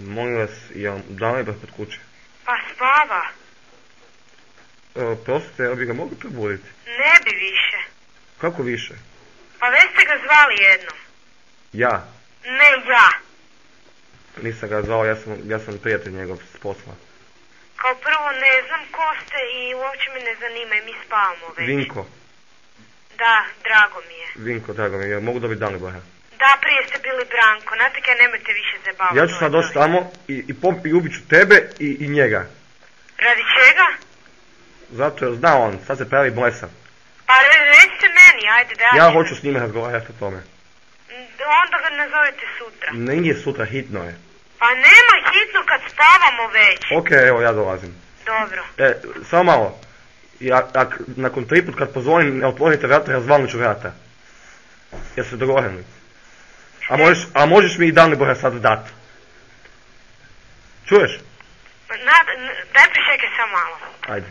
Molim vas, da li je kod kuće? Pa spava. Prostite, jel bi ga mogli probuditi? Ne bi više. Kako više? Pa već ste ga zvali jednom. Ja? Ne ja. Nisam ga zvao, ja sam prijatelj njegov s posla. Kao prvo ne znam ko ste i uopće me ne zanima i mi spavamo već. Vinko. Da, drago mi je. Vinko, drago mi je, mogu dobiti Dalibora? Da, prije ste bili Branko, znate kaj, nemojte više zabavati. Ja ću sad doći tamo i ubit ću tebe i njega. Radi čega? Zato jer zna on, sad se pravi blesav. Pa recite meni, ajde da ja hoću s njime razgovarati o tome. Onda ga nazovete sutra. Nije sutra, hitno je. Pa nema hitno kad spavamo već. Okej, evo ja dolazim. Dobro. Samo malo. Nakon 3 put kad pozvonim ne otvorite vrata, razvalnut ću vrata. Jer se dogovorili. A možeš mi i Dalibora sad dat. Čuješ? Daj pričekaj samo malo. Ajde.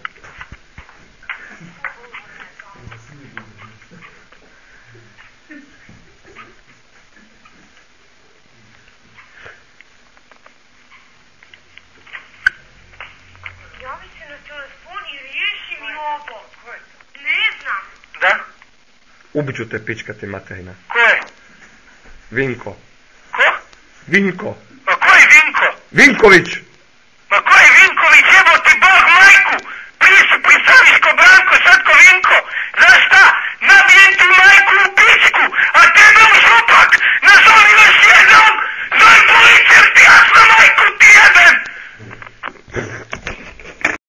Javi se na telefon i riješi mi ovo. Ne znam. Da? Ubit ću te, pička ti materina. Ko je? Vinko. Ko? Vinko. Pa ko je Vinko? Vinković!